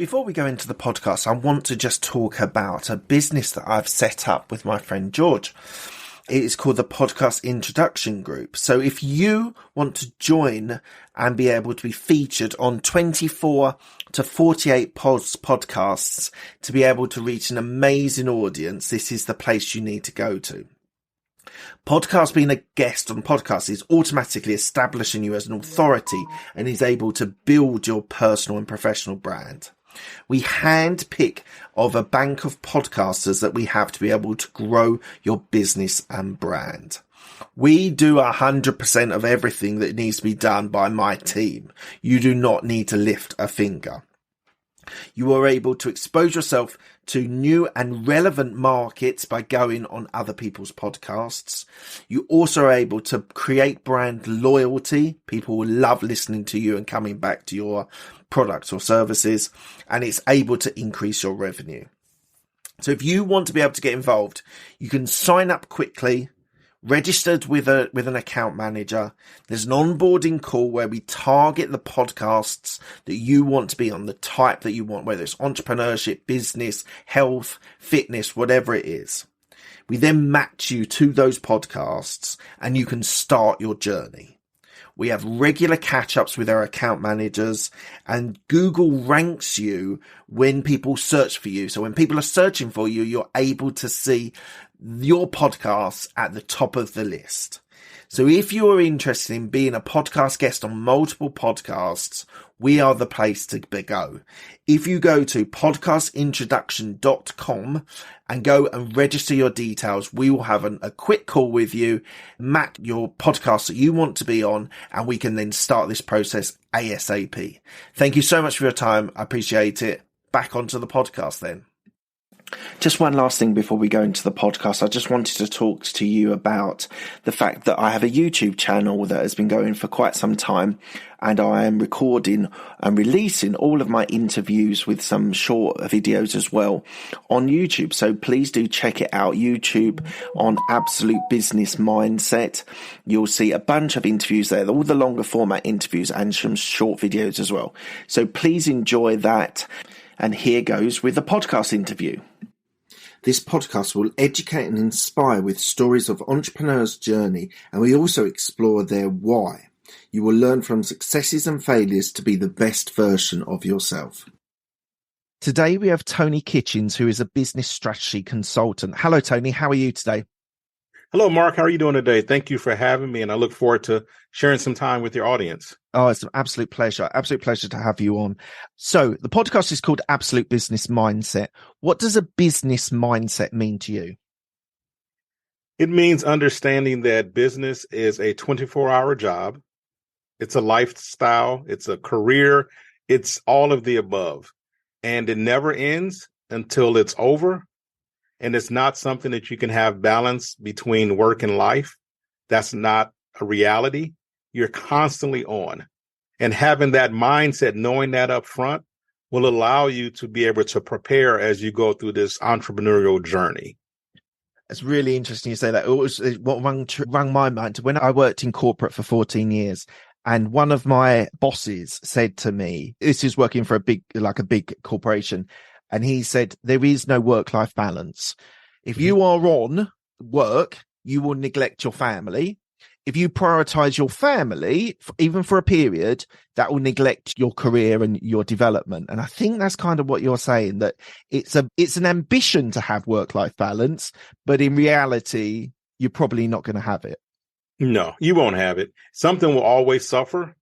Before we go into the podcast, I want to just talk about a business that I've set up with my friend George. It is called the Podcast Introduction Group. So if you want to join and be able to be featured on 24 to 48 podcasts to be able to reach an amazing audience, this is the place you need to go to. Podcast, being a guest on podcasts, is automatically establishing you as an authority and is able to build your personal and professional brand. We handpick of a bank of podcasters that we have to be able to grow your business and brand. We do 100% of everything that needs to be done by my team. You do not need to lift a finger. You are able to expose yourself to new and relevant markets by going on other people's podcasts. You also are able to create brand loyalty. People will love listening to you and coming back to your products or services, and it's able to increase your revenue. So if you want to be able to get involved, you can sign up quickly, registered with an account manager. There's an onboarding call where we target the podcasts that you want to be on, the type that you want, whether it's entrepreneurship, business, health, fitness, whatever it is. We then match you to those podcasts and you can start your journey. We have regular catch-ups with our account managers, and Google ranks you when people search for you. So when people are searching for you, you're able to see your podcasts at the top of the list. So if you are interested in being a podcast guest on multiple podcasts, we are the place to go. If you go to podcastintroduction.com and go and register your details, we will have a quick call with you, map your podcast that you want to be on, and we can then start this process ASAP. Thank you so much for your time. I appreciate it. Back onto the podcast then. Just one last thing before we go into the podcast. I just wanted to talk to you about the fact that I have a YouTube channel that has been going for quite some time, and I am recording and releasing all of my interviews with some short videos as well on YouTube. So please do check it out. YouTube on Absolute Business Mindset. You'll see a bunch of interviews there, all the longer format interviews and some short videos as well. So please enjoy that. And here goes with the podcast interview. This podcast will educate and inspire with stories of entrepreneurs' journey, and we also explore their why. You will learn from successes and failures to be the best version of yourself. Today we have Tony Kitchens, who is a business strategy consultant. Hello, Tony. How are you today? Hello, Mark. How are you doing today? Thank you for having me, and I look forward to sharing some time with your audience. Oh, it's an absolute pleasure. Absolute pleasure to have you on. So the podcast is called Absolute Business Mindset. What does a business mindset mean to you? It means understanding that business is a 24-hour job. It's a lifestyle. It's a career. It's all of the above. And it never ends until it's over. And it's not something that you can have balance between work and life. That's not a reality. You're constantly on. And having that mindset, knowing that up front, will allow you to be able to prepare as you go through this entrepreneurial journey. It's really interesting you say that. It was what rang my mind when I worked in corporate for 14 years. And one of my bosses said to me, this is working for a big corporation. And he said, there is no work-life balance. If you are on work, you will neglect your family. If you prioritize your family, even for a period, that will neglect your career and your development. And I think that's kind of what you're saying, that it's an ambition to have work-life balance, but in reality, you're probably not going to have it. No, you won't have it. Something will always suffer.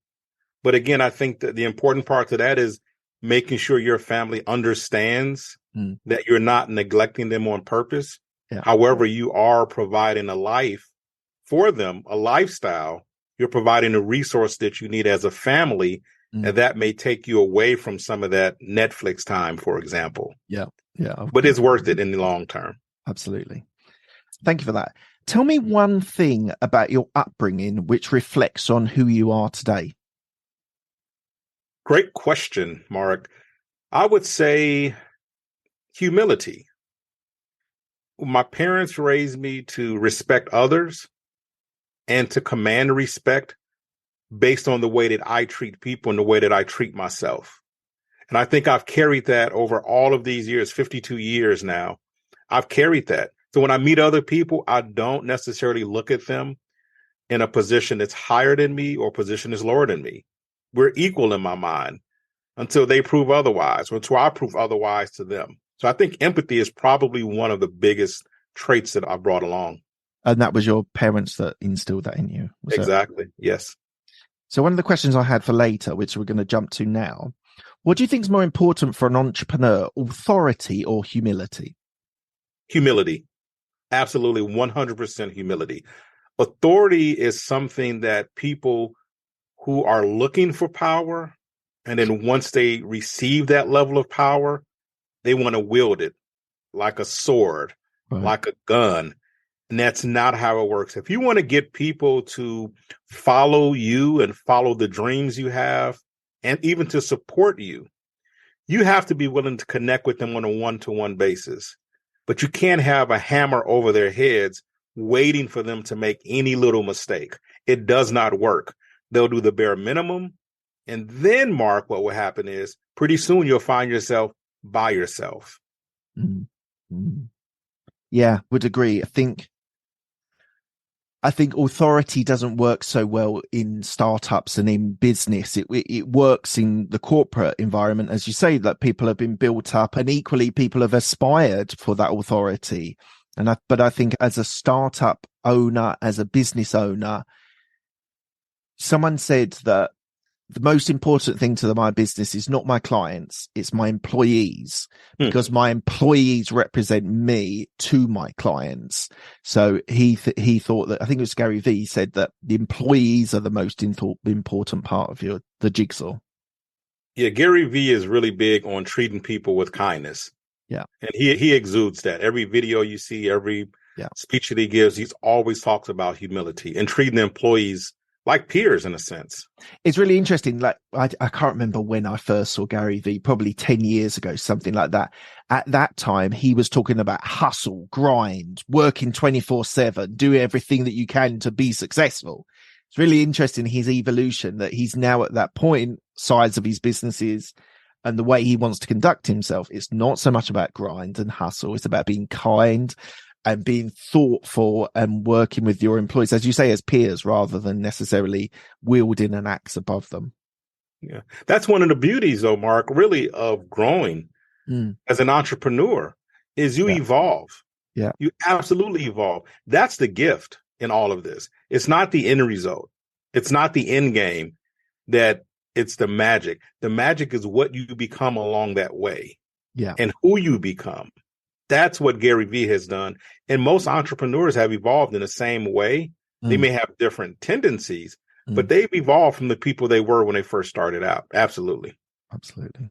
But again, I think that the important part to that is making sure your family understands that you're not neglecting them on purpose. Yeah. However, you are providing a life for them, a lifestyle. You're providing a resource that you need as a family, and that may take you away from some of that Netflix time, for example. Yeah. But it's worth it in the long term. Absolutely. Thank you for that. Tell me one thing about your upbringing which reflects on who you are today. Great question, Mark. I would say humility. My parents raised me to respect others and to command respect based on the way that I treat people and the way that I treat myself. And I think I've carried that over all of these years, 52 years now. I've carried that. So when I meet other people, I don't necessarily look at them in a position that's higher than me or a position that's lower than me. We're equal in my mind until they prove otherwise, or until I prove otherwise to them. So I think empathy is probably one of the biggest traits that I've brought along. And that was your parents that instilled that in you? Exactly. Yes. So one of the questions I had for later, which we're going to jump to now, what do you think is more important for an entrepreneur, authority or humility? Humility. Absolutely. 100% humility. Authority is something that people who are looking for power, and then once they receive that level of power, they want to wield it like a sword, right, like a gun. And that's not how it works. If you want to get people to follow you and follow the dreams you have, and even to support you, you have to be willing to connect with them on a one-to-one basis. But you can't have a hammer over their heads waiting for them to make any little mistake. It does not work. They'll do the bare minimum. And then, Mark, what will happen is pretty soon you'll find yourself by yourself. Mm-hmm. Yeah, would agree. I think authority doesn't work so well in startups and in business. It works in the corporate environment, as you say, that people have been built up, and equally people have aspired for that authority. But I think as a startup owner, as a business owner, someone said that the most important thing to my business is not my clients, it's my employees, because my employees represent me to my clients. So he thought that, I think it was Gary Vee said that the employees are the most important part of the jigsaw. Yeah, Gary Vee is really big on treating people with kindness. Yeah. And he exudes that. Every video you see, every speech that he gives, he's always talks about humility and treating the employees like peers in a sense. It's really interesting. Like I can't remember when I first saw Gary Vee, probably 10 years ago, something like that. At that time, he was talking about hustle, grind, working 24/7, do everything that you can to be successful. It's really interesting, his evolution, that he's now at that point, size of his businesses and the way he wants to conduct himself. It's not so much about grind and hustle. It's about being kind and being thoughtful and working with your employees, as you say, as peers, rather than necessarily wielding an axe above them. Yeah. That's one of the beauties, though, Mark, really, of growing as an entrepreneur is you evolve. Yeah. You absolutely evolve. That's the gift in all of this. It's not the end result. It's not the end game that it's the magic. The magic is what you become along that way. Yeah. And who you become. That's what Gary Vee has done. And most entrepreneurs have evolved in the same way. They may have different tendencies, but they've evolved from the people they were when they first started out. Absolutely. Absolutely.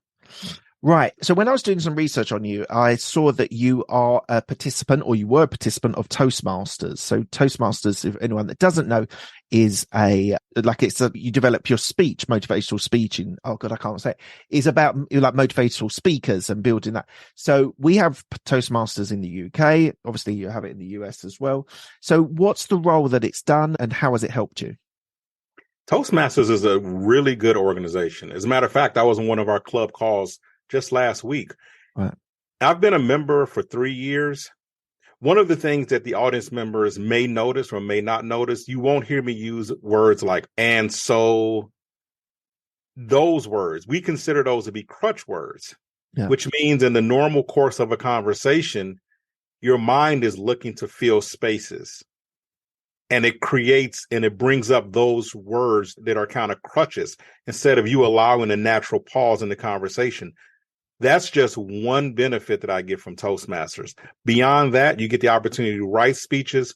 Right. So when I was doing some research on you, I saw that you are a participant, or you were a participant of Toastmasters. So Toastmasters, if anyone that doesn't know, is you develop your speech, motivational speech is about like motivational speakers and building that. So we have Toastmasters in the UK. Obviously you have it in the US as well. So what's the role that it's done and how has it helped you? Toastmasters is a really good organization. As a matter of fact, I was on one of our club calls just last week. Right. I've been a member for 3 years. One of the things that the audience members may notice or may not notice, you won't hear me use words like, and so, those words. We consider those to be crutch words, which means in the normal course of a conversation, your mind is looking to fill spaces. And it creates and it brings up those words that are kind of crutches instead of you allowing a natural pause in the conversation. That's just one benefit that I get from Toastmasters. Beyond that, you get the opportunity to write speeches,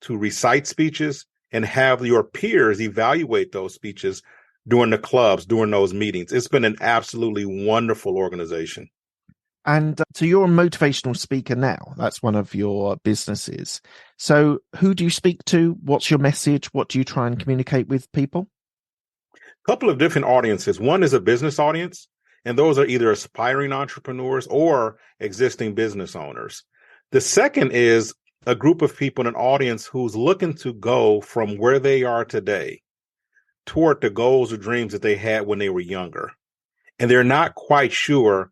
to recite speeches, and have your peers evaluate those speeches during the clubs, during those meetings. It's been an absolutely wonderful organization. And so you're a motivational speaker now. That's one of your businesses. So who do you speak to? What's your message? What do you try and communicate with people? A couple of different audiences. One is a business audience, and those are either aspiring entrepreneurs or existing business owners. The second is a group of people, an audience who's looking to go from where they are today toward the goals or dreams that they had when they were younger. and they're not quite sure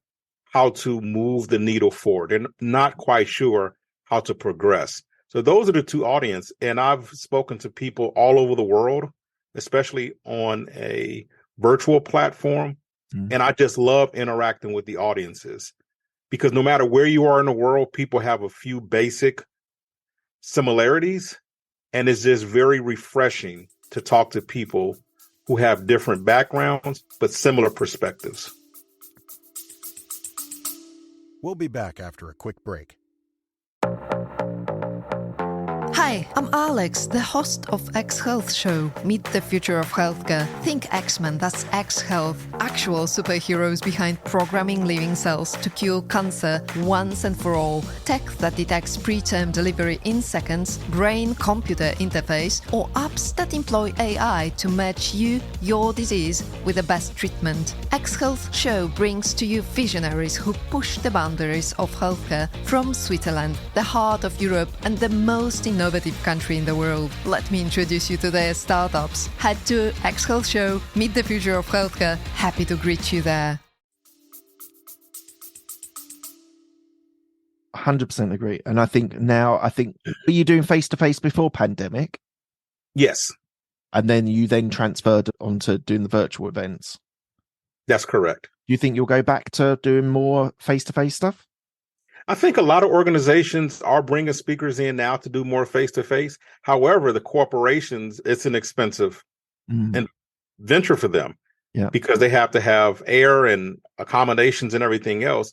how to move the needle forward. They're not quite sure how to progress. So those are the two audience. And I've spoken to people all over the world, especially on a virtual platform. And I just love interacting with the audiences, because no matter where you are in the world, people have a few basic similarities. And it's just very refreshing to talk to people who have different backgrounds, but similar perspectives. We'll be back after a quick break. Hi, I'm Alex, the host of X Health Show, Meet the Future of Healthcare. Think X-Men, that's X Health. Actual superheroes behind programming living cells to cure cancer once and for all. Tech that detects preterm delivery in seconds, brain-computer interface, or apps that employ AI to match you, your disease, with the best treatment. X Health Show brings to you visionaries who push the boundaries of healthcare from Switzerland, the heart of Europe, and the most innovative country in the world. Let me introduce you to their startups. Head to X Health Show, Meet the Future of Healthcare. Happy to greet you there. 100% agree. And I think were you doing face-to-face before pandemic? Yes. And then you transferred onto doing the virtual events? That's correct. Do you think you'll go back to doing more face-to-face stuff? I think a lot of organizations are bringing speakers in now to do more face-to-face. However, the corporations, it's an expensive venture for them, because they have to have air and accommodations and everything else.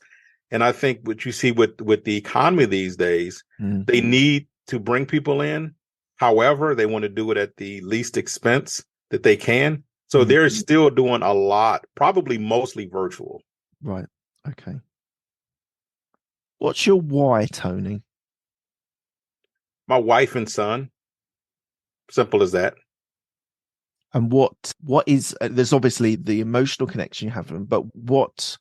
And I think what you see with the economy these days, they need to bring people in. However, they want to do it at the least expense that they can. So they're still doing a lot, probably mostly virtual. Right. Okay. What's your why, Tony? My wife and son. Simple as that. And what is, there's obviously the emotional connection you have with them, but what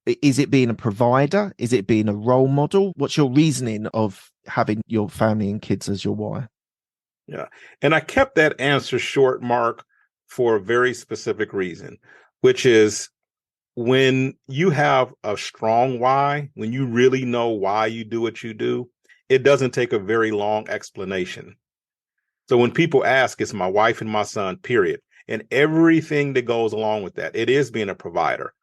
is it, being a provider? Is it being a role model? What's your reasoning of having your family and kids as your why? Yeah. And I kept that answer short, Mark, for a very specific reason, which is, when you have a strong why, when you really know why you do what you do, it doesn't take a very long explanation. So when people ask, it's my wife and my son, period. And everything that goes along with that, it is being a provider.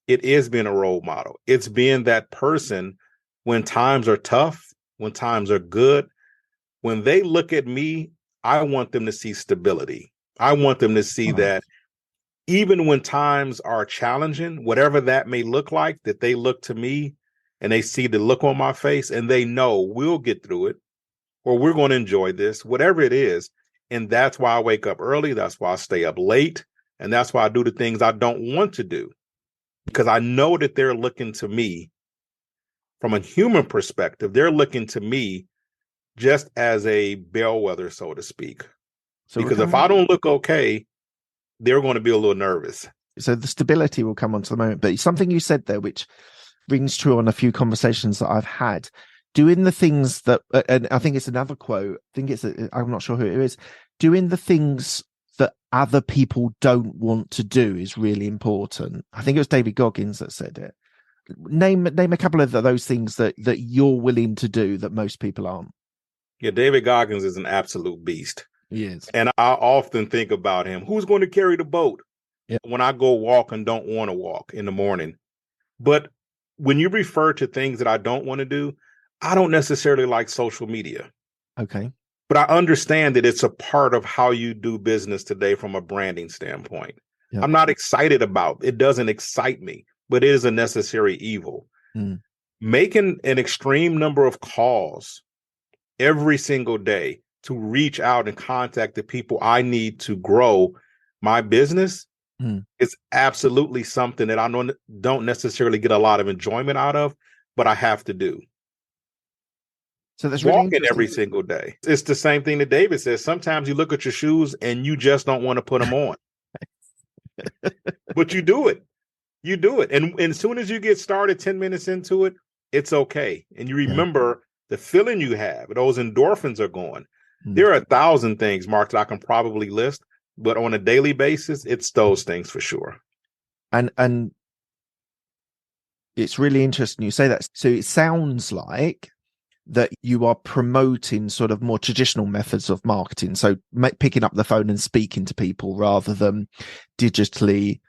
It is being a role model. It's being that person when times are tough, when times are good. When they look at me, I want them to see stability. I want them to see that even when times are challenging, whatever that may look like, that they look to me and they see the look on my face and they know we'll get through it, or we're going to enjoy this, whatever it is. And that's why I wake up early. That's why I stay up late. And that's why I do the things I don't want to do, because I know that they're looking to me from a human perspective. They're looking to me just as a bellwether, so to speak. So because if I don't look okay, they're going to be a little nervous. So the stability will come onto the moment. But something you said there, which rings true on a few conversations that I've had, doing the things that, and I think it's another quote, I'm not sure who it is, doing the things that other people don't want to do is really important. I think it was David Goggins that said it. Name a couple of those things that you're willing to do that most people aren't. Yeah, David Goggins is an absolute beast. He is. And I often think about him. Who's going to carry the boat when I go walk and don't want to walk in the morning? But when you refer to things that I don't want to do, I don't necessarily like social media. Okay. But I understand that it's a part of how you do business today from a branding standpoint. Yep. I'm not excited about it. It doesn't excite me, but it is a necessary evil. Making an extreme number of calls every single day to reach out and contact the people I need to grow my business is absolutely something that I don't necessarily get a lot of enjoyment out of, but I have to do. So that's walking really every single day. It's the same thing that David says. Sometimes you look at your shoes and you just don't want to put them on, but you do it. You do it. And as soon as you get started 10 minutes into it, it's okay. And you remember the feeling you have, those endorphins are going. There are 1,000 things, Mark, that I can probably list, but on a daily basis, it's those things for sure. And it's really interesting you say that. So it sounds like that you are promoting sort of more traditional methods of marketing. So picking up the phone and speaking to people rather than digitally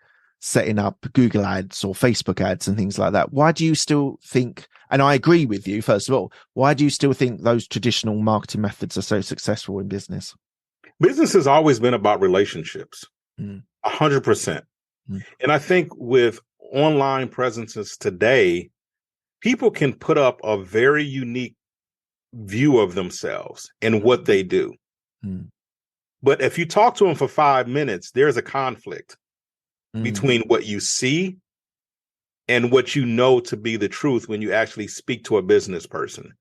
setting up Google ads or Facebook ads and things like that. Why do you still think, and I agree with you, first of all, why do you still think those traditional marketing methods are so successful in business? Business has always been about relationships, 100%. And I think with online presences today, people can put up a very unique view of themselves and what they do. But if you talk to them for 5 minutes, there's a conflict between what you see and what you know to be the truth when you actually speak to a business person.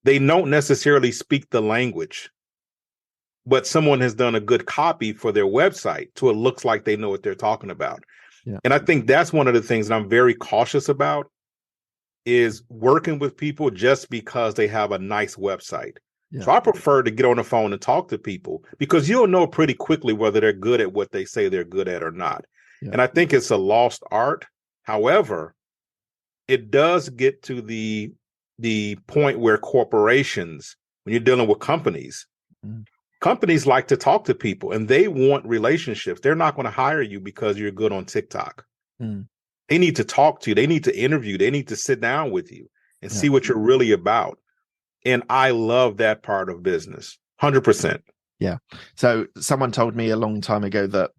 They don't necessarily speak the language, but someone has done a good copy for their website so it looks like they know what they're talking about. And I think that's one of the things that I'm very cautious about is working with people just because they have a nice website. So I prefer to get on the phone and talk to people because you'll know pretty quickly whether they're good at what they say they're good at or not. And I think it's a lost art. However, it does get to the point where corporations, when you're dealing with companies, companies like to talk to people and they want relationships. They're not going to hire you because you're good on TikTok. They need to talk to you. They need to interview. They need to sit down with you and see what you're really about. And I love that part of business, 100%. Yeah. So someone told me a long time ago that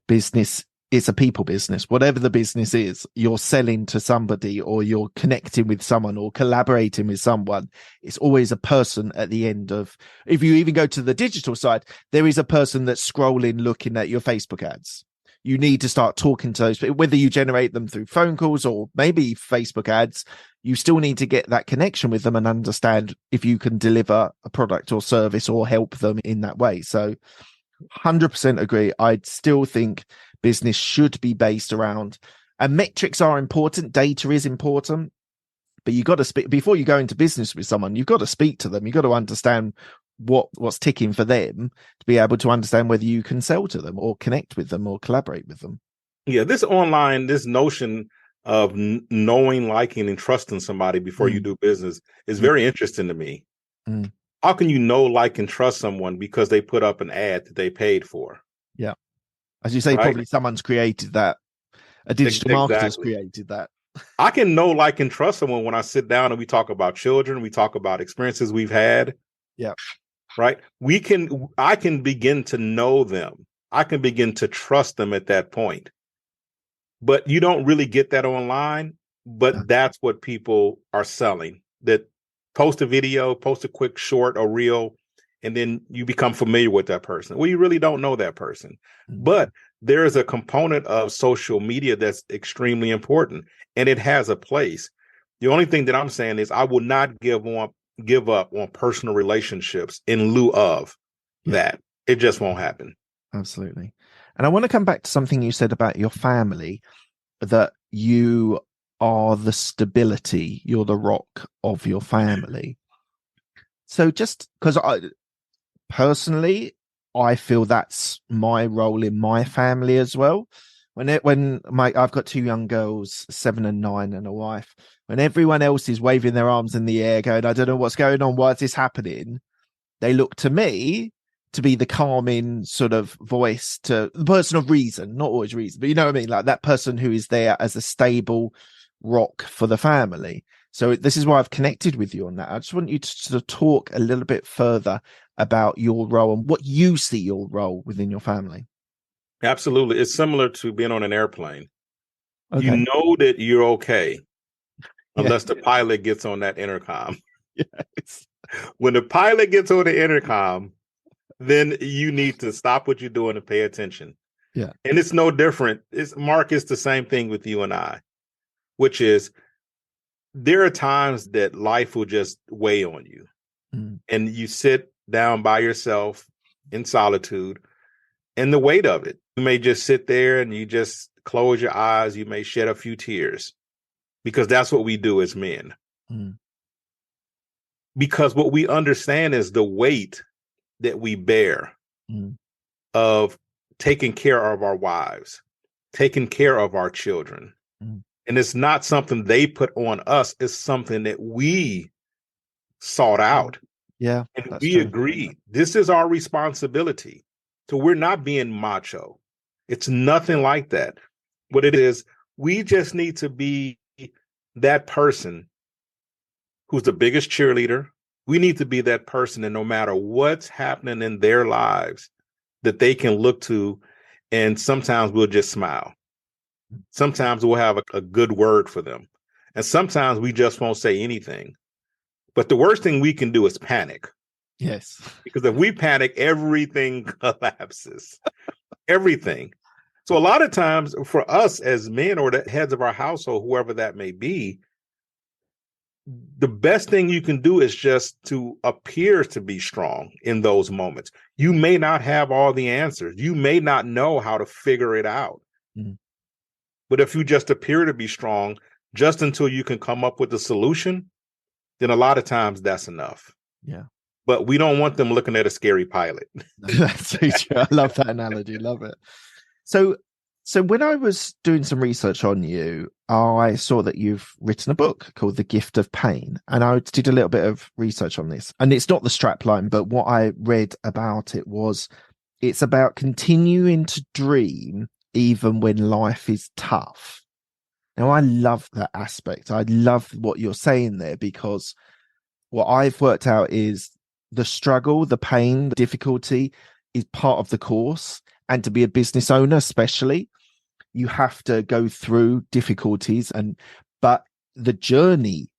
business is a people business. Whatever the business is, you're selling to somebody or you're connecting with someone or collaborating with someone. It's always a person at the end of, if you even go to the digital side, there is a person that's scrolling, looking at your Facebook ads. You need to start talking to those, whether you generate them through phone calls or maybe Facebook ads, you still need to get that connection with them and understand if you can deliver a product or service or help them in that way. So 100% agree. I still think business should be based around, and metrics are important. Data is important, but you got to speak before you go into business with someone. You've got to speak to them. You've got to understand what's ticking for them to be able to understand whether you can sell to them or connect with them or collaborate with them. Yeah, this notion of knowing, liking, and trusting somebody before you do business is very interesting to me. How can you know, like, and trust someone because they put up an ad that they paid for? Yeah. As you say, probably someone's created that. A digital marketer's created that. I can know, like, and trust someone when I sit down and we talk about children, we talk about experiences we've had. Yeah. Right. I can begin to know them. I can begin to trust them at that point. But you don't really get that online. But that's what people are selling. That post a video, post a quick short or reel, and then you become familiar with that person. Well, you really don't know that person. But there is a component of social media that's extremely important, and it has a place. The only thing that I'm saying is I will not give up on personal relationships in lieu of that. It just won't happen. Absolutely. And I want to come back to something you said about your family, that you are the stability, you're the rock of your family. So just because I feel that's my role in my family as well. I've got 2 young girls, 7 and 9, and a wife. When everyone else is waving their arms in the air, going, I don't know what's going on, why is this happening? They look to me to be the calming sort of voice, to the person of reason, not always reason, but you know what I mean? Like that person who is there as a stable rock for the family. So this is why I've connected with you on that. I just want you to sort of talk a little bit further about your role and what you see your role within your family. Absolutely. It's similar to being on an airplane. Okay. You know that you're okay unless the pilot gets on that intercom. Yes. When the pilot gets on the intercom, then you need to stop what you're doing and pay attention. Yeah. And it's no different. Mark, it's the same thing with you and I, which is there are times that life will just weigh on you and you sit down by yourself in solitude and the weight of it. You may just sit there and you just close your eyes. You may shed a few tears because that's what we do as men. Because what we understand is the weight that we bear of taking care of our wives, taking care of our children. Mm. And it's not something they put on us. It's something that we sought out. Yeah, And that's we true. agreed. This is our responsibility. So we're not being macho. It's nothing like that. What it is, we just need to be that person who's the biggest cheerleader. We need to be that person, and no matter what's happening in their lives, that they can look to, and sometimes we'll just smile. Sometimes we'll have a good word for them. And sometimes we just won't say anything. But the worst thing we can do is panic. Yes. Because if we panic, everything collapses. Everything. So a lot of times for us as men or the heads of our household, whoever that may be, the best thing you can do is just to appear to be strong in those moments. You may not have all the answers. You may not know how to figure it out. Mm. But if you just appear to be strong just until you can come up with a solution, then a lot of times that's enough. Yeah. But we don't want them looking at a scary pilot. That's so true. I love that analogy. Love it. So when I was doing some research on you, I saw that you've written a book called The Gift of Pain. And I did a little bit of research on this. And it's not the strapline, but what I read about it was it's about continuing to dream even when life is tough. Now, I love that aspect. I love what you're saying there, because what I've worked out is the struggle, the pain, the difficulty is part of the course. And to be a business owner, especially, you have to go through difficulties, but the journey,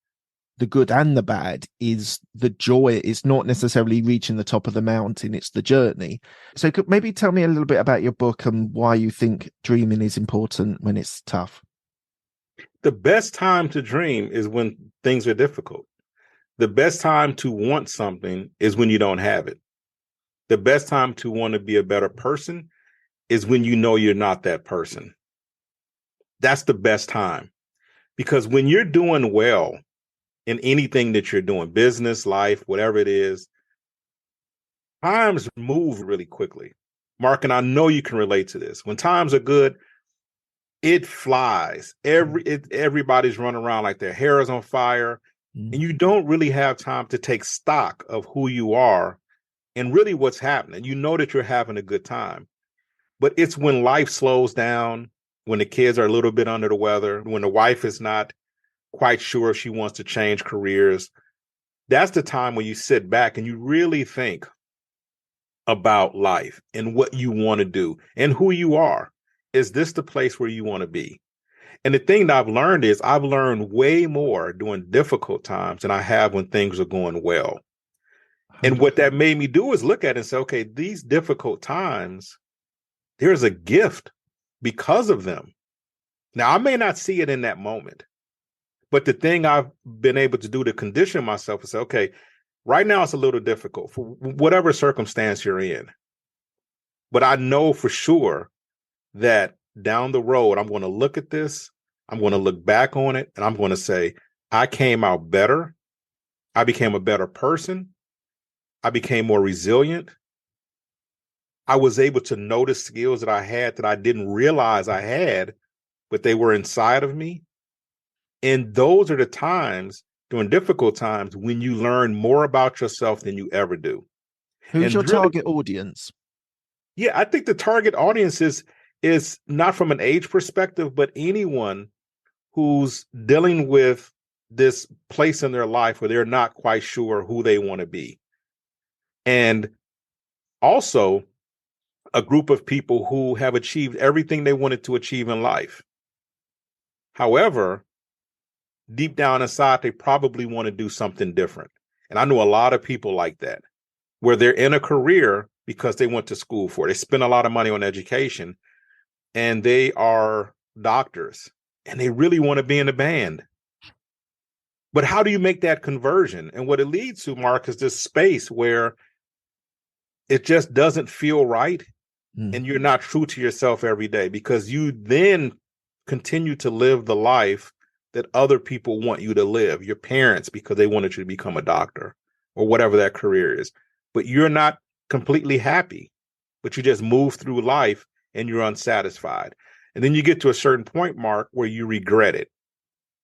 the good and the bad, is the joy. It's not necessarily reaching the top of the mountain, it's the journey. So could maybe tell me a little bit about your book and why you think dreaming is important when it's tough. The best time to dream is when things are difficult. The best time to want something is when you don't have it. The best time to want to be a better person is when you know you're not that person. That's the best time. Because when you're doing well in anything that you're doing, business, life, whatever it is, times move really quickly. Mark, and I know you can relate to this. When times are good, it flies. Everybody's running around like their hair is on fire. And you don't really have time to take stock of who you are and really what's happening. You know that you're having a good time. But it's when life slows down, when the kids are a little bit under the weather, when the wife is not quite sure if she wants to change careers, that's the time when you sit back and you really think about life and what you want to do and who you are. Is this the place where you want to be? And the thing that I've learned is I've learned way more during difficult times than I have when things are going well. And what that made me do is look at it and say, okay, these difficult times, there's a gift because of them. Now, I may not see it in that moment, but the thing I've been able to do to condition myself is say, okay, right now it's a little difficult for whatever circumstance you're in. But I know for sure that down the road, I'm going to look at this, I'm going to look back on it, and I'm going to say, I came out better. I became a better person. I became more resilient. I was able to notice skills that I had that I didn't realize I had, but they were inside of me. And those are the times, during difficult times, when you learn more about yourself than you ever do. Who's and your really, target audience? Yeah, I think the target audience is not from an age perspective, but anyone who's dealing with this place in their life where they're not quite sure who they want to be. And also a group of people who have achieved everything they wanted to achieve in life. However, deep down inside, they probably want to do something different. And I know a lot of people like that, where they're in a career because they went to school for it. They spend a lot of money on education, and they are doctors, and they really want to be in a band. But how do you make that conversion? And what it leads to, Mark, is this space where it just doesn't feel right. And you're not true to yourself every day, because you then continue to live the life that other people want you to live, your parents, because they wanted you to become a doctor or whatever that career is. But you're not completely happy, but you just move through life and you're unsatisfied. And then you get to a certain point, Mark, where you regret it.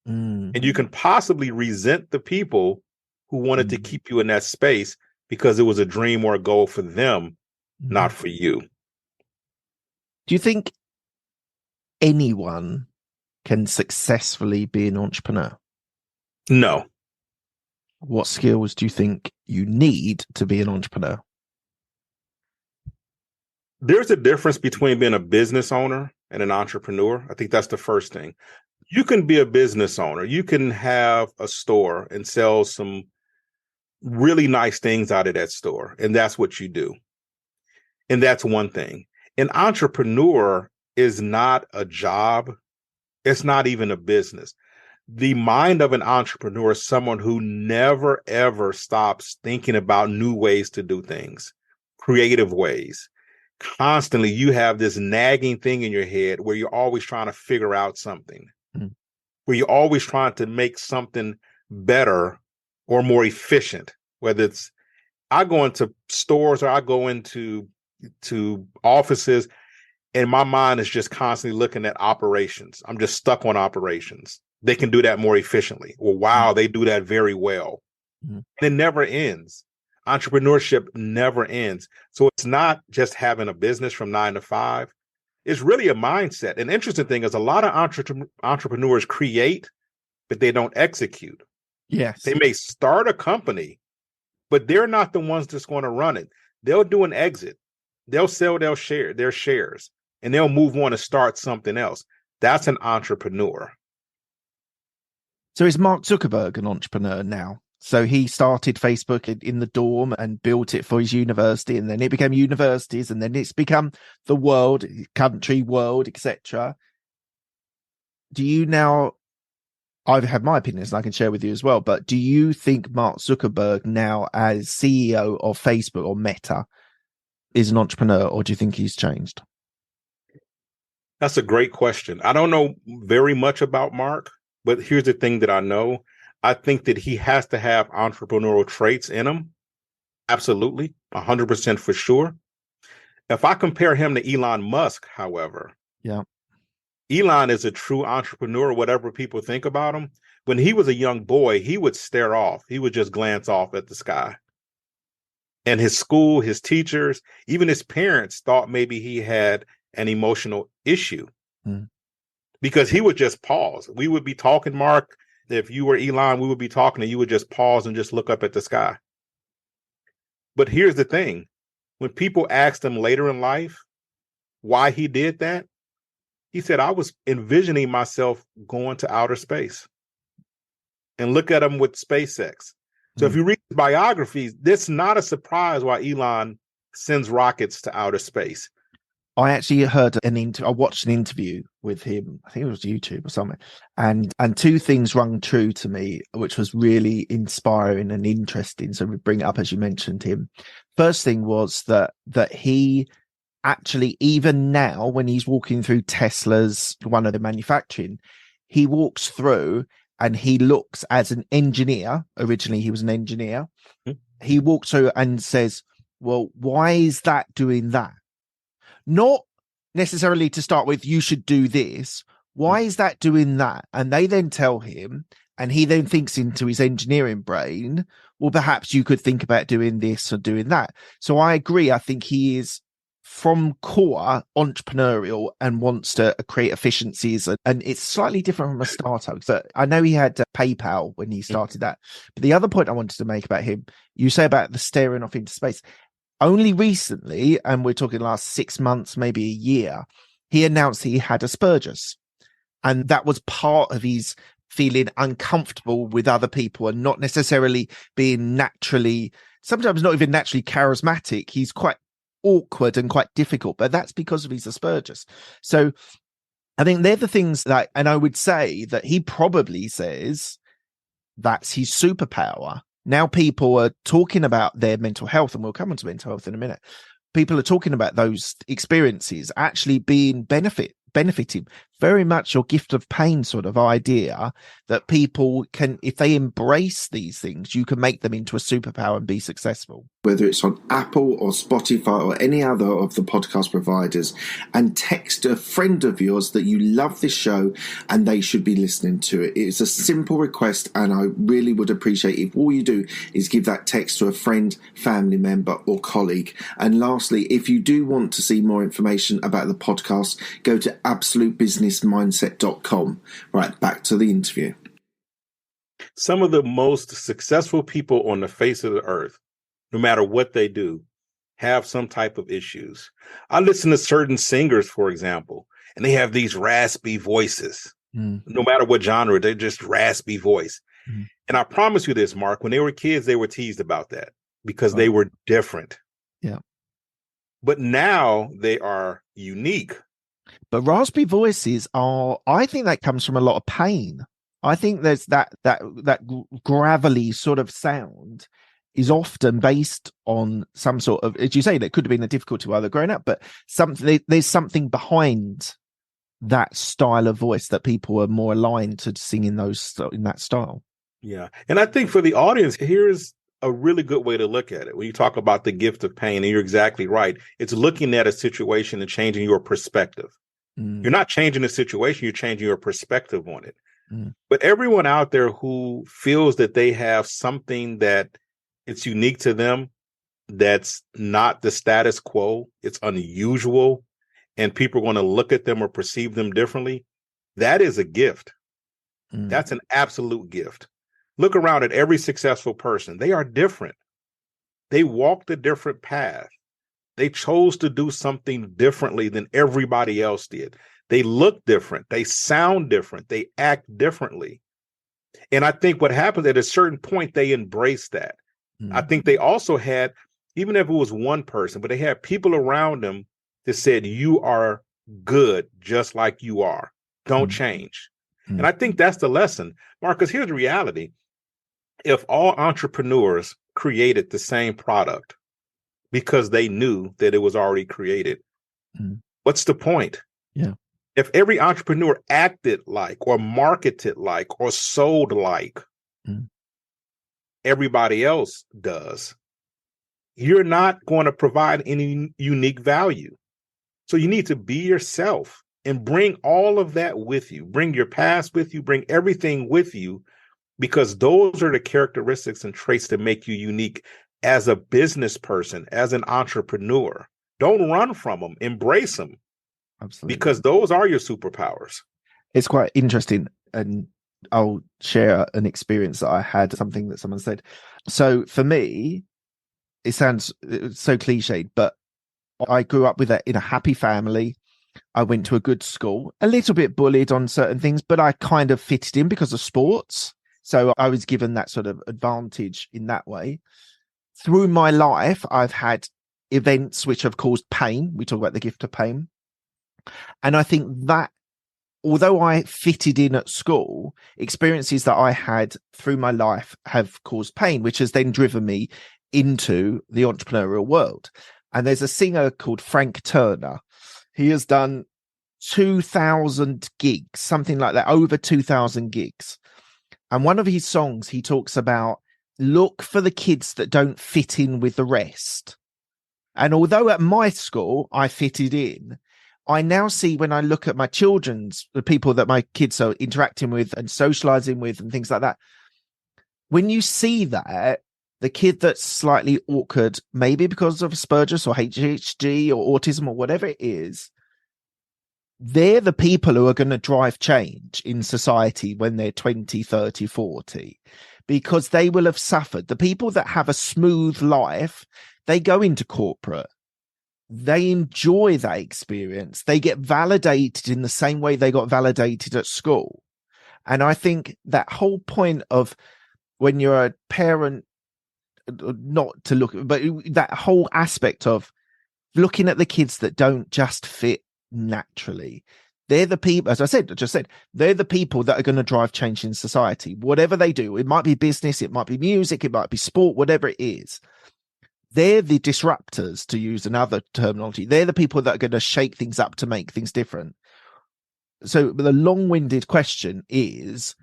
And you can possibly resent the people who wanted to keep you in that space because it was a dream or a goal for them, not for you. Do you think anyone can successfully be an entrepreneur? No. What skills do you think you need to be an entrepreneur? There's a difference between being a business owner and an entrepreneur. I think that's the first thing. You can be a business owner. You can have a store and sell some really nice things out of that store. And that's what you do. And that's one thing. An entrepreneur is not a job. It's not even a business. The mind of an entrepreneur is someone who never, ever stops thinking about new ways to do things, creative ways. Constantly, you have this nagging thing in your head where you're always trying to figure out something, where you're always trying to make something better or more efficient. Whether it's I go into stores or I go into offices, and my mind is just constantly looking at operations. I'm just stuck on operations. They can do that more efficiently. Well, wow, they do that very well. And it never ends. Entrepreneurship never ends. So it's not just having a business from 9 to 5. It's really a mindset. An interesting thing is a lot of entrepreneurs create, but they don't execute. Yes. They may start a company, but they're not the ones that's going to run it. They'll do an exit. They'll sell their shares, and they'll move on to start something else. That's an entrepreneur. So is Mark Zuckerberg an entrepreneur now? So he started Facebook in the dorm and built it for his university, and then it became universities, and then it's become the world, country, world, etc. Do you now, I've had my opinions and I can share with you as well, but do you think Mark Zuckerberg now as CEO of Facebook or Meta is an entrepreneur, or do you think he's changed? That's a great question. I don't know very much about Mark, but here's the thing that I know. I think that he has to have entrepreneurial traits in him. Absolutely. 100% for sure. If I compare him to Elon Musk, however, Elon is a true entrepreneur, whatever people think about him. When he was a young boy, he would stare off. He would just glance off at the sky. And his school, his teachers, even his parents thought maybe he had an emotional issue because he would just pause. We would be talking, Mark. If you were Elon, we would be talking and you would just pause and just look up at the sky. But here's the thing. When people asked him later in life why he did that, he said, I was envisioning myself going to outer space. And look at him with SpaceX. So if you read his biographies, it's not a surprise why Elon sends rockets to outer space. I actually heard I watched an interview with him. I think it was YouTube or something. And two things rung true to me, which was really inspiring and interesting. So we bring it up as you mentioned him. First thing was that he actually, even now, when he's walking through Tesla's, one of the manufacturing, he walks through and he looks as an engineer. Originally, he was an engineer. He walks through and says, well, why is that doing that? Not necessarily to start with, you should do this. Why is that doing that? And they then tell him, and he then thinks into his engineering brain, well, perhaps you could think about doing this or doing that. So I agree. I think he is from core entrepreneurial and wants to create efficiencies. And it's slightly different from a startup. So I know he had PayPal when he started that. But the other point I wanted to make about him, you say about the staring off into space. Only recently, and we're talking last 6 months, maybe a year, he announced he had Asperger's. And that was part of his feeling uncomfortable with other people and not necessarily being naturally, sometimes not even naturally charismatic. He's quite awkward and quite difficult, but that's because of his Asperger's. So I think they're the things that, and I would say that he probably says that's his superpower. Now people are talking about their mental health, and we'll come on to mental health in a minute. People are talking about those experiences actually being benefiting very much your gift of pain sort of idea that people can, if they embrace these things, you can make them into a superpower and be successful. Whether it's on Apple or Spotify or any other of the podcast providers, and text a friend of yours that you love this show and they should be listening to it. It's a simple request, and I really would appreciate if all you do is give that text to a friend, family member or colleague. And lastly, if you do want to see more information about the podcast, go to absolutebusinessmindset.com. Right, back to the interview. Some of the most successful people on the face of the earth, no matter what they do, have some type of issues. I listen to certain singers, for example, and they have these raspy voices. No matter what genre, they're just raspy voice. And I promise you this, Mark, when they were kids, they were teased about that because they were different. Yeah. But now they are unique. But raspy voices are, I think that comes from a lot of pain. I think there's that gravelly sort of sound is often based on some sort of, as you say, that could have been a difficulty while they're growing up, but there's something behind that style of voice that people are more aligned to sing in that style. Yeah. And I think for the audience, here's a really good way to look at it. When you talk about the gift of pain, and you're exactly right, it's looking at a situation and changing your perspective. You're not changing the situation, you're changing your perspective on it. But everyone out there who feels that they have something that it's unique to them, that's not the status quo, it's unusual, and people are going to look at them or perceive them differently, that is a gift. That's an absolute gift. Look around at every successful person. They are different. They walked a different path. They chose to do something differently than everybody else did. They look different. They sound different. They act differently. And I think what happens at a certain point, they embrace that. I think they also had, even if it was one person, but they had people around them that said, you are good just like you are. Don't change. And I think that's the lesson, Marcus. Here's the reality. If all entrepreneurs created the same product because they knew that it was already created, what's the point? Yeah. If every entrepreneur acted like or marketed like or sold like everybody else does, you're not going to provide any unique value. So you need to be yourself and bring all of that with you. Bring your past with you, bring everything with you, because those are the characteristics and traits that make you unique as a business person, as an entrepreneur. Don't run from them, embrace them. Absolutely. Because those are your superpowers. It's quite interesting, and I'll share an experience that I had, something that someone said. So for me, it sounds so cliched, but I grew up with in a happy family. I went to a good school, a little bit bullied on certain things, but I kind of fitted in because of sports. So I was given that sort of advantage in that way. Through my life, I've had events which have caused pain. We talk about the gift of pain. And I think that although I fitted in at school, experiences that I had through my life have caused pain, which has then driven me into the entrepreneurial world. And there's a singer called Frank Turner. He has done 2,000 gigs, something like that, over 2,000 gigs. And one of his songs, he talks about, look for the kids that don't fit in with the rest. And although at my school I fitted in, I now see when I look at my the people that my kids are interacting with and socializing with and things like that, when you see that, the kid that's slightly awkward, maybe because of Asperger's or ADHD or autism or whatever it is, they're the people who are going to drive change in society when they're 20, 30, 40, because they will have suffered. The people that have a smooth life, they go into corporate. They enjoy that experience. They get validated in the same way they got validated at school. And I think that whole point of when you're a parent, not to look, but that whole aspect of looking at the kids that don't just fit naturally, they're the people, as I just said, they're the people that are going to drive change in society. Whatever they do, it might be business, it might be music, it might be sport, whatever it is. They're the disruptors, to use another terminology. They're the people that are going to shake things up to make things different. So the long-winded question is,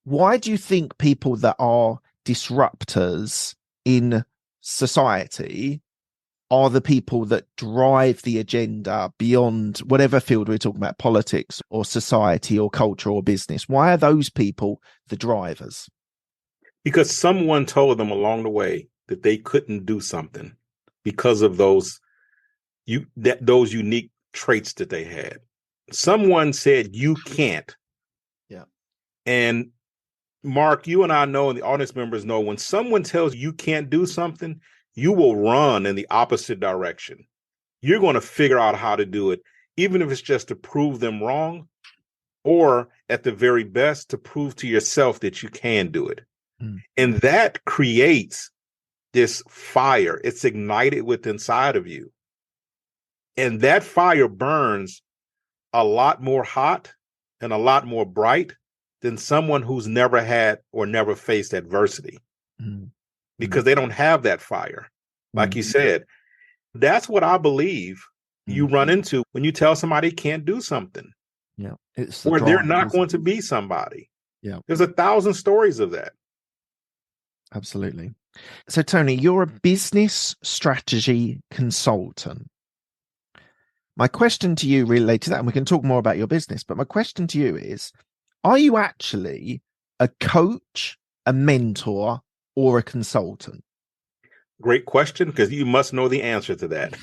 why do you think people that are disruptors in society are the people that drive the agenda beyond whatever field we're talking about, politics or society or culture or business? Why are those people the drivers? Because someone told them along the way that they couldn't do something because of those unique traits that they had. Someone said, you can't. Yeah. And Mark, you and I know, and the audience members know, when someone tells you can't do something, you will run in the opposite direction. You're going to figure out how to do it, even if it's just to prove them wrong, or at the very best, to prove to yourself that you can do it. And that creates this fire. It's ignited within inside of you. And that fire burns a lot more hot and a lot more bright than someone who's never had or never faced adversity, because they don't have that fire. Like you said, that's what I believe you run into when you tell somebody can't do something. Yeah, it's or they're not going to be somebody. Yeah, there's 1,000 stories of that. Absolutely. So, Tony, you're a business strategy consultant. My question to you related to that, and we can talk more about your business, but my question to you is, are you actually a coach, a mentor, or a consultant? Great question, because you must know the answer to that.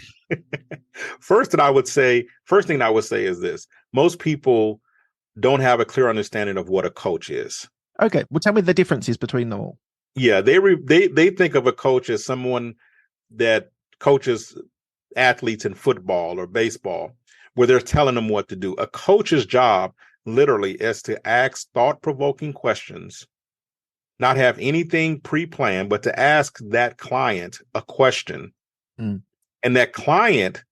First thing I would say is this: most people don't have a clear understanding of what a coach is. Okay, well, tell me the differences between them all. Yeah, they think of a coach as someone that coaches athletes in football or baseball, where they're telling them what to do. A coach's job literally is to ask thought-provoking questions, not have anything pre-planned, but to ask that client a question. And that client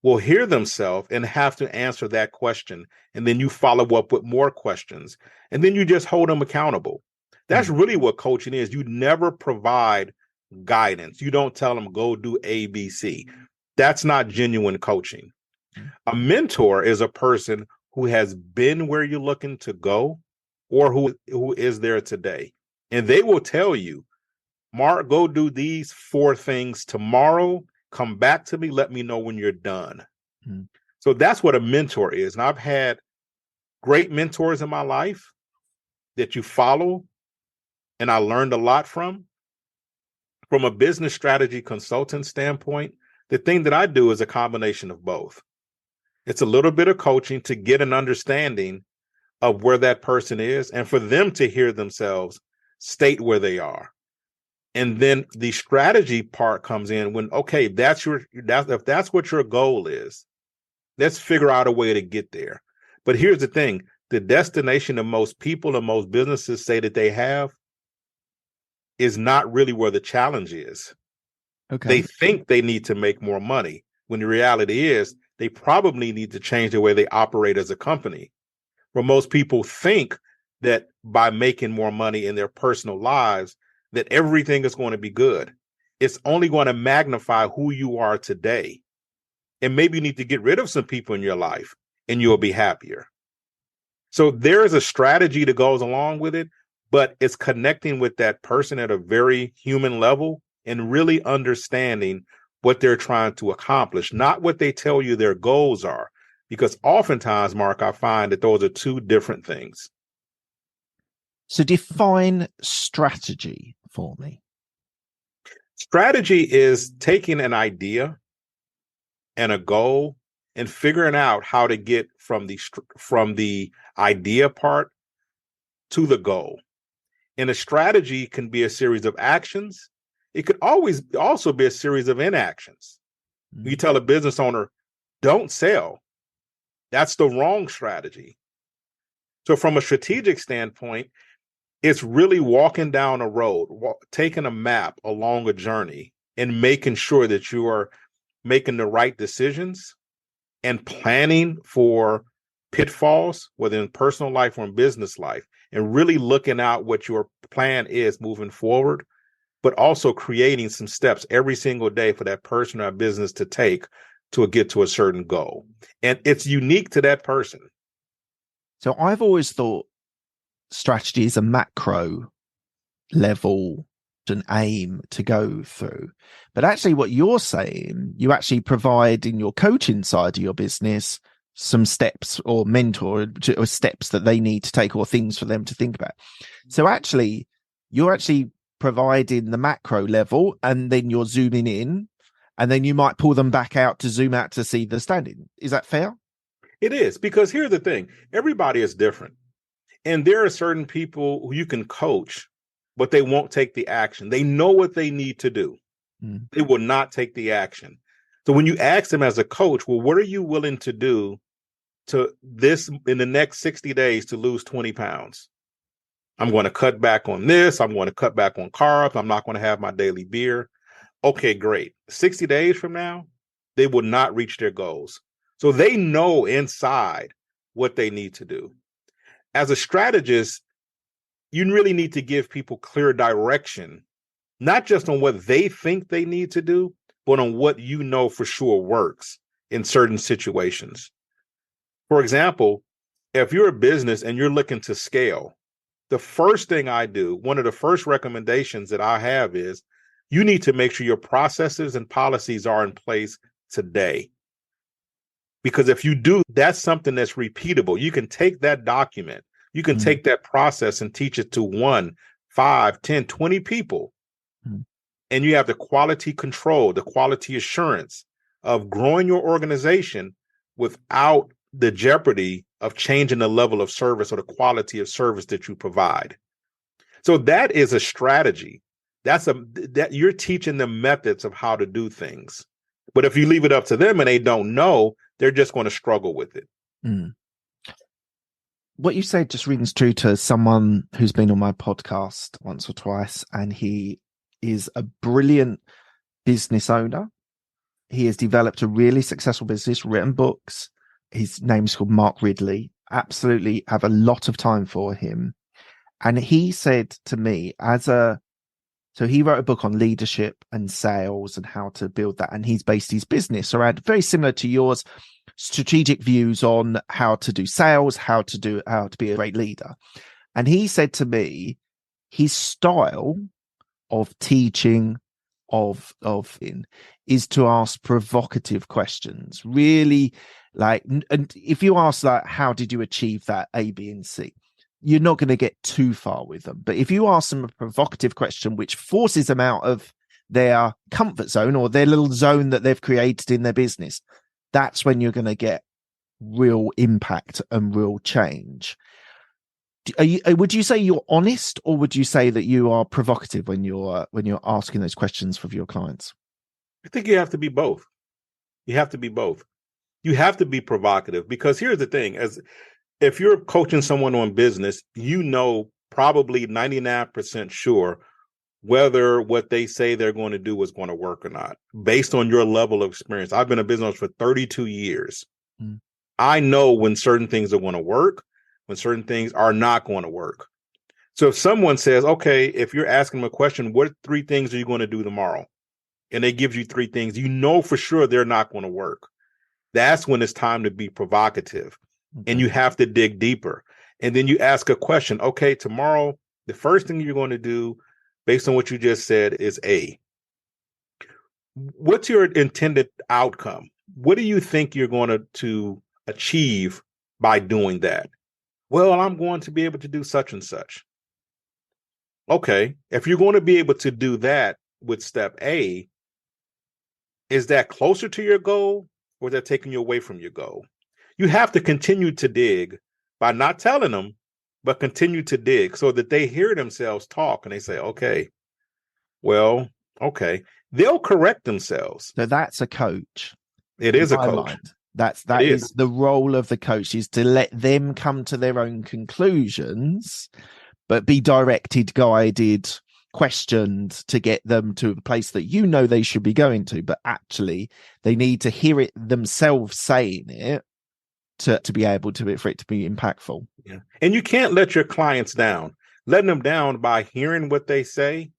will hear themselves and have to answer that question. And then you follow up with more questions. And then you just hold them accountable. That's really what coaching is. You never provide guidance. You don't tell them, go do A, B, C. That's not genuine coaching. A mentor is a person who has been where you're looking to go, or who is there today. And they will tell you, Mark, go do these 4 things tomorrow. Come back to me. Let me know when you're done. So that's what a mentor is. And I've had great mentors in my life that you follow, and I learned a lot from. From a business strategy consultant standpoint, the thing that I do is a combination of both. It's a little bit of coaching to get an understanding of where that person is, and for them to hear themselves state where they are. And then the strategy part comes in when, okay, if that's what your goal is, let's figure out a way to get there. But here's the thing: the destination that most people and most businesses say that they have is not really where the challenge is. Okay. They think they need to make more money, when the reality is they probably need to change the way they operate as a company. Where most people think that by making more money in their personal lives, that everything is going to be good. It's only going to magnify who you are today. And maybe you need to get rid of some people in your life and you'll be happier. So there is a strategy that goes along with it, but it's connecting with that person at a very human level and really understanding what they're trying to accomplish, not what they tell you their goals are. Because oftentimes, Mark, I find that those are 2 different things. So define strategy for me. Strategy is taking an idea and a goal and figuring out how to get from the idea part to the goal. And a strategy can be a series of actions. It could also be a series of inactions. You tell a business owner, don't sell. That's the wrong strategy. So from a strategic standpoint, it's really walking down a road, taking a map along a journey and making sure that you are making the right decisions and planning for pitfalls, whether in personal life or in business life, and really looking out what your plan is moving forward, but also creating some steps every single day for that person or business to take to get to a certain goal. And it's unique to that person. So I've always thought strategy is a macro level, an aim to go through. But actually what you're saying, you actually provide in your coaching side of your business some steps or mentor or steps that they need to take or things for them to think about. So actually, you're actually providing the macro level and then you're zooming in and then you might pull them back out to zoom out to see the standing. Is that fair? It is, because here's the thing. Everybody is different. And there are certain people who you can coach, but they won't take the action. They know what they need to do. They will not take the action. So when you ask them as a coach, well, what are you willing to do to this in the next 60 days to lose 20 pounds? I'm going to cut back on this. I'm going to cut back on carbs. I'm not going to have my daily beer. Okay, great. 60 days from now, they will not reach their goals. So they know inside what they need to do. As a strategist, you really need to give people clear direction, not just on what they think they need to do, but on what you know for sure works in certain situations. For example, if you're a business and you're looking to scale, the first thing I do, one of the first recommendations that I have is you need to make sure your processes and policies are in place today. Because if you do, that's something that's repeatable. You can take that document, you can take that process and teach it to 1, 5, 10, 20 people. And you have the quality control, the quality assurance of growing your organization without the jeopardy of changing the level of service or the quality of service that you provide. So that is a strategy. That you're teaching them methods of how to do things. But if you leave it up to them and they don't know, they're just going to struggle with it. What you said just rings true to someone who's been on my podcast once or twice, and he is a brilliant business owner. He has developed a really successful business, written books. His name's called Mark Ridley. Absolutely have a lot of time for him. And he said to me so he wrote a book on leadership and sales and how to build that. And he's based his business around, very similar to yours, strategic views on how to do sales, how to be a great leader. And he said to me, his style of teaching is to ask provocative questions, really, like, and if you ask like, how did you achieve that A, B, and C, you're not going to get too far with them. But if you ask them a provocative question which forces them out of their comfort zone or their little zone that they've created in their business, that's when you're going to get real impact and real change. Would you say you're honest, or would you say that you are provocative when you're asking those questions for your clients? I think you have to be both. You have to be both. You have to be provocative, because here's the thing: if you're coaching someone on business, you know probably 99% sure whether what they say they're going to do is going to work or not, based on your level of experience. I've been in business for 32 years. I know when certain things are going to work, when certain things are not going to work. So if someone says, okay, if you're asking them a question, what 3 things are you going to do tomorrow? And they give you 3 things, you know for sure they're not going to work. That's when it's time to be provocative. And you have to dig deeper. And then you ask a question. Okay, tomorrow, the first thing you're going to do, based on what you just said, is A. What's your intended outcome? What do you think you're going to achieve by doing that? Well, I'm going to be able to do such and such. Okay, if you're going to be able to do that with step A, is that closer to your goal, or is that taking you away from your goal? You have to continue to dig by not telling them, but continue to dig so that they hear themselves talk and they say, okay, well, okay. They'll correct themselves. So that's a coach. It is a coach. Mind. That is the role of the coach, is to let them come to their own conclusions, but be directed, guided, questioned to get them to a place that you know they should be going to, but actually they need to hear it themselves saying it to be able to, for it to be impactful. Yeah. And you can't let your clients down. Letting them down by hearing what they say,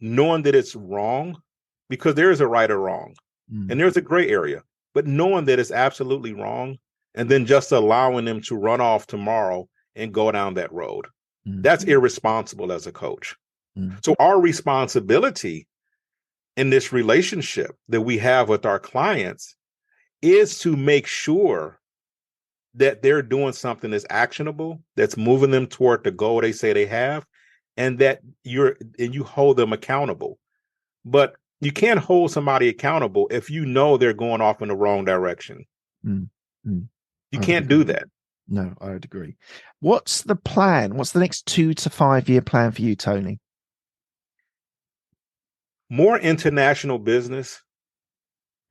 knowing that it's wrong, because there is a right or wrong, and there's a gray area. but knowing that it's absolutely wrong and then just allowing them to run off tomorrow and go down that road. That's irresponsible as a coach. So our responsibility in this relationship that we have with our clients is to make sure that they're doing something that's actionable, that's moving them toward the goal they say they have, and that you hold them accountable. But you can't hold somebody accountable if you know they're going off in the wrong direction. You can't do that. No, I would agree. What's the plan? What's the next 2 to 5 year plan for you, Tony? More international business.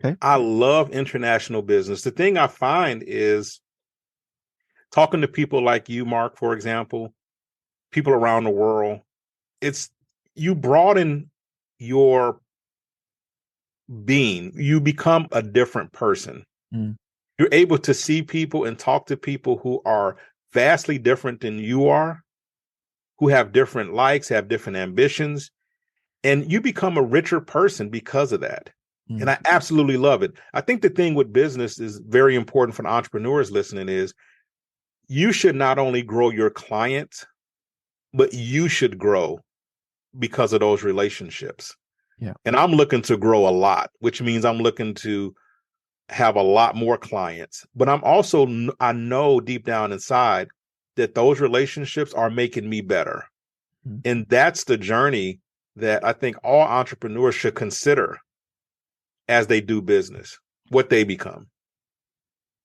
Okay. I love international business. The thing I find is talking to people like you, Mark, for example, people around the world, it's you broaden your being. You become a different person. You're able to see people and talk to people who are vastly different than you are, who have different likes, have different ambitions, and you become a richer person because of that. And I absolutely love it. I think the thing with business is very important for the entrepreneurs listening is you should not only grow your clients, but you should grow because of those relationships. Yeah. And I'm looking to grow a lot, which means I'm looking to have a lot more clients. But I know deep down inside that those relationships are making me better. And that's the journey that I think all entrepreneurs should consider as they do business, what they become.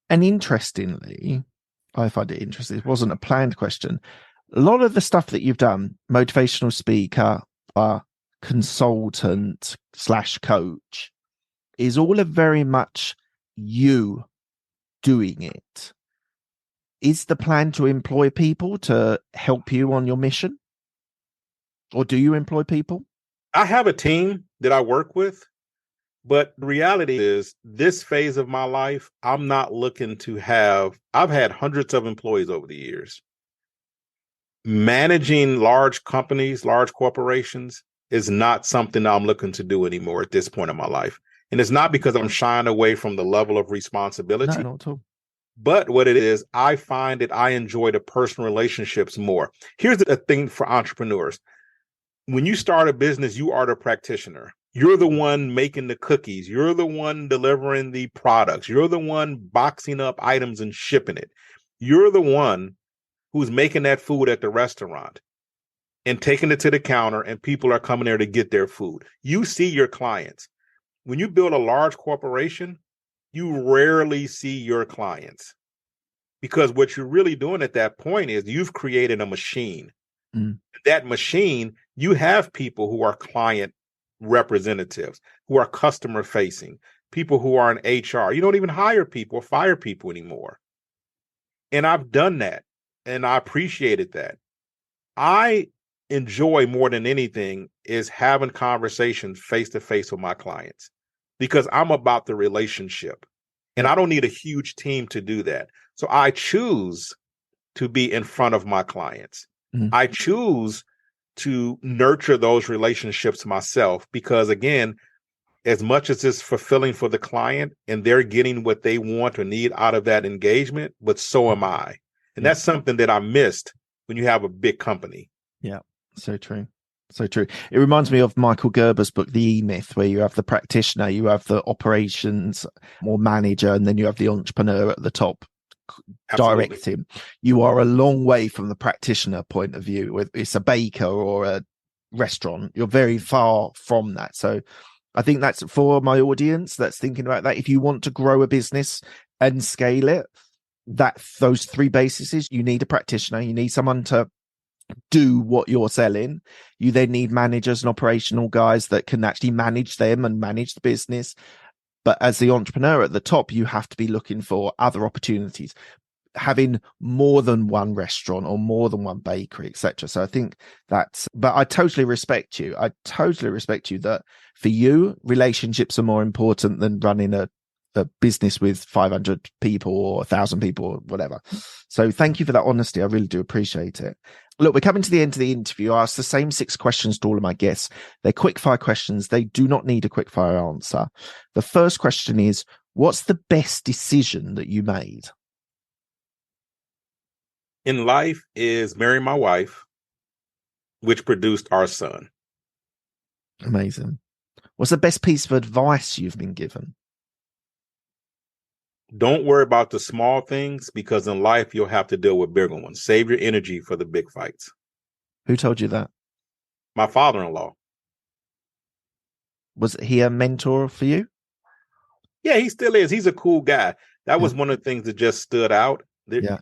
And interestingly, I find it interesting. It wasn't a planned question. A lot of the stuff that you've done, motivational speaker, consultant / coach, is all a very much you doing it. Is the plan to employ people to help you on your mission? Or do you employ people? I have a team that I work with, but the reality is this phase of my life, I'm not looking to I've had hundreds of employees over the years. Managing large companies, large corporations is not something I'm looking to do anymore at this point in my life. And it's not because I'm shying away from the level of responsibility. No, not at all. But what it is, I find that I enjoy the personal relationships more. Here's the thing for entrepreneurs. When you start a business, you are the practitioner. You're the one making the cookies. You're the one delivering the products. You're the one boxing up items and shipping it. You're the one who's making that food at the restaurant and taking it to the counter, and people are coming there to get their food. You see your clients. When you build a large corporation, you rarely see your clients, because what you're really doing at that point is you've created a machine. That machine, you have people who are client representatives, who are customer facing, people who are in HR. You don't even hire people or fire people anymore. And I've done that, and I appreciated that. I enjoy more than anything is having conversations face to face with my clients, because I'm about the relationship, and I don't need a huge team to do that. So I choose to be in front of my clients. I choose to nurture those relationships myself, because again, as much as it's fulfilling for the client and they're getting what they want or need out of that engagement, but so am I. And that's something that I missed when you have a big company. Yeah, so true. So true. It reminds me of Michael Gerber's book, The E-Myth, where you have the practitioner, you have the operations or manager, and then you have the entrepreneur at the top. Absolutely. Directing. You are a long way from the practitioner point of view. If it's a baker or a restaurant, you're very far from that. So I think that's for my audience that's thinking about that. If you want to grow a business and scale it, those 3 bases, you need a practitioner, you need someone to do what you're selling. You then need managers and operational guys that can actually manage them and manage the business. But as the entrepreneur at the top, you have to be looking for other opportunities, having more than one restaurant or more than one bakery, etc. So I think but I totally respect you. I totally respect you that for you, relationships are more important than running a business with 500 people or 1,000 people or whatever. So thank you for that honesty. I really do appreciate it. Look, we're coming to the end of the interview. I ask the same 6 questions to all of my guests. They're quick fire questions. They do not need a quick fire answer. The first question is, What's the best decision that you made? In life is marrying my wife, which produced our son. Amazing. What's the best piece of advice you've been given? Don't worry about the small things, because in life you'll have to deal with bigger ones. Save your energy for the big fights. Who told you that? My father-in-law. Was he a mentor for you? Yeah, he still is. He's a cool guy. That was one of the things that just stood out. Yeah.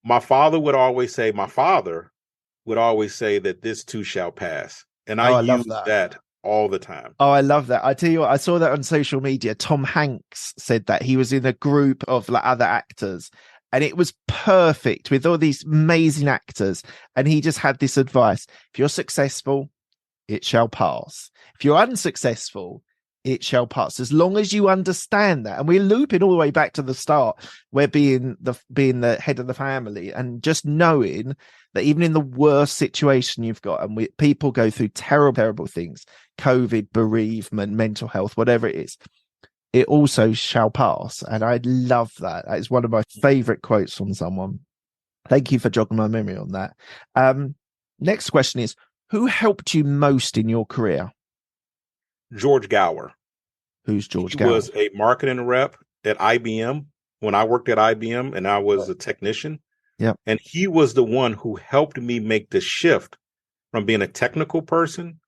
My father would always say that this too shall pass. And I use that all the time. Oh, I love that. I tell you what, I saw that on social media. Tom Hanks said that he was in a group of like other actors, and it was perfect with all these amazing actors. And he just had this advice: if you're successful, it shall pass. If you're unsuccessful, it shall pass. As long as you understand that. And we're looping all the way back to the start, where being the head of the family, and just knowing that even in the worst situation you've got, and people go through terrible things, COVID, bereavement, mental health, whatever it is, it also shall pass. And I love that. That is one of my favorite quotes from someone. Thank you for jogging my memory on that. Next question is, who helped you most in your career? George Gower. Who's George Gower? He was a marketing rep at IBM when I worked at IBM, and I was a technician. Yeah. And he was the one who helped me make the shift from being a technical person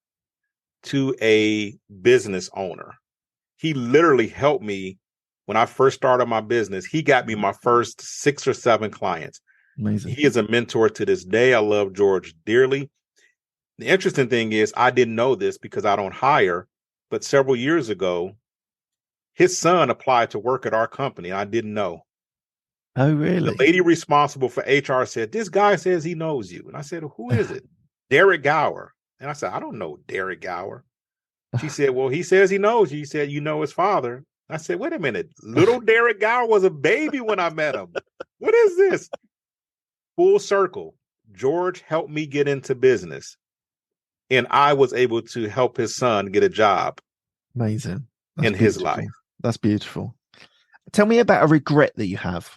to a business owner. He literally helped me when I first started my business. He got me my first 6 or 7 clients. Amazing. He is a mentor to this day. I love George dearly. The interesting thing is, I didn't know this because I don't hire, but several years ago, his son applied to work at our company. I didn't know. Oh, really? The lady responsible for HR said, "This guy says he knows you." And I said, "Who is it?" "Derek Gower." And I said, "I don't know Derek Gower." She said, "Well, he says he knows you." He said, "You know his father." I said, "Wait a minute. Little Derek Gower was a baby when I met him. What is this?" Full circle. George helped me get into business, and I was able to help his son get a job. Amazing. In his life. That's beautiful. Tell me about a regret that you have.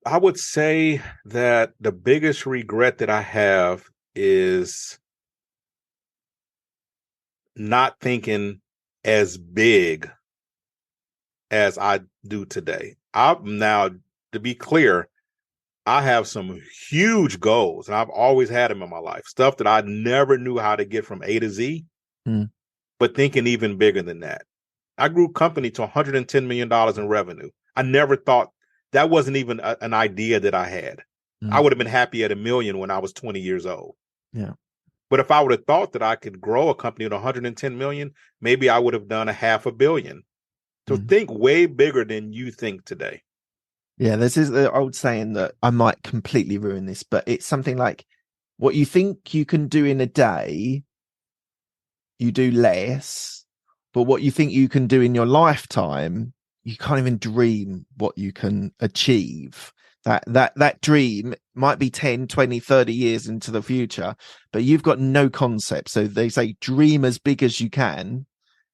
I would say that the biggest regret that I have is not thinking as big as I do today. Now, to be clear, I have some huge goals, and I've always had them in my life. Stuff that I never knew how to get from A to Z, but thinking even bigger than that. I grew company to $110 million in revenue. I never thought that wasn't even an idea that I had. I would have been happy at $1 million when I was 20 years old. Yeah. But if I would have thought that I could grow a company to 110 million, maybe I would have done $500 million. So think way bigger than you think today. Yeah, this is the old saying that I might completely ruin this, but it's something like, what you think you can do in a day, you do less, but what you think you can do in your lifetime, you can't even dream what you can achieve. That dream might be 10, 20, 30 years into the future, but you've got no concept. So they say dream as big as you can.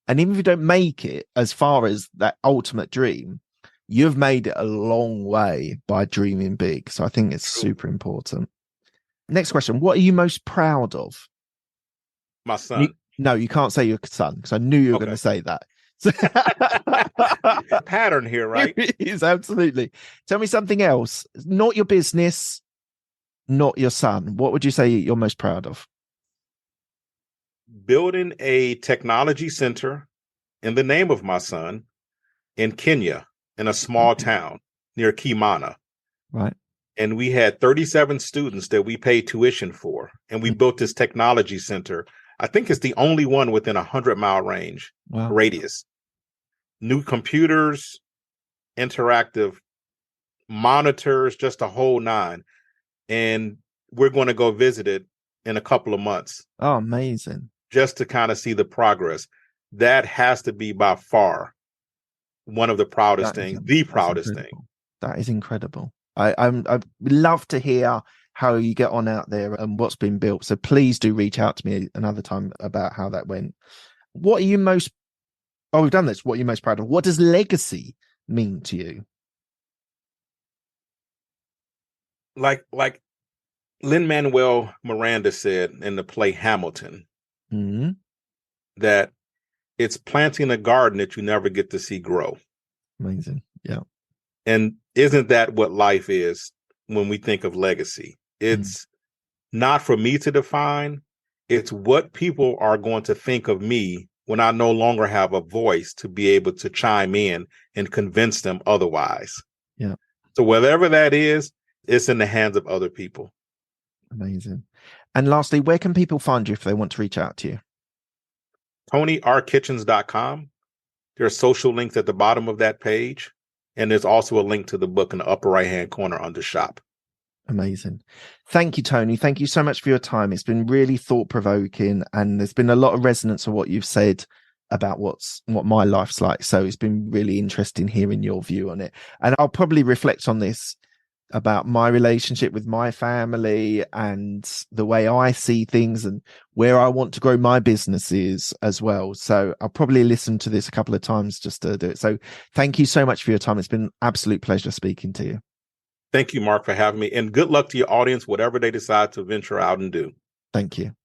And even if you don't make it as far as that ultimate dream, you've made it a long way by dreaming big. So I think it's super important. Next question. What are you most proud of? My son. No, you can't say your son, because I knew you were going to say that. Pattern here, right? It is, absolutely. Tell me something else. Not your business, not your son. What would you say you're most proud of? Building a technology center in the name of my son in Kenya, in a small town near Kimana. Right. And we had 37 students that we paid tuition for. And we built this technology center. I think it's the only one within 100-mile range radius. New computers, interactive monitors, just a whole 9. And we're going to go visit it in a couple of months. Oh, amazing. Just to kind of see the progress. That has to be by far one of the proudest things, the proudest thing. That is incredible. I'd love to hear how you get on out there and what's been built. So please do reach out to me another time about how that went. What are you most, oh, we've done this. What are you most proud of? What does legacy mean to you? Like Lin-Manuel Miranda said in the play Hamilton, Mm-hmm. that it's planting a garden that you never get to see grow. Amazing. Yeah. And isn't that what life is when we think of legacy? It's not for me to define. It's what people are going to think of me when I no longer have a voice to be able to chime in and convince them otherwise. Yeah. So whatever that is, it's in the hands of other people. Amazing. And lastly, where can people find you if they want to reach out to you? TonyRKitchens.com. There are social links at the bottom of that page. And there's also a link to the book in the upper right-hand corner under shop. Amazing. Thank you, Tony. Thank you so much for your time. It's been really thought-provoking, and there's been a lot of resonance of what you've said about what my life's like. So it's been really interesting hearing your view on it. And I'll probably reflect on this about my relationship with my family and the way I see things and where I want to grow my businesses as well. So I'll probably listen to this a couple of times just to do it. So thank you so much for your time. It's been an absolute pleasure speaking to you. Thank you, Mark, for having me. And good luck to your audience, whatever they decide to venture out and do. Thank you.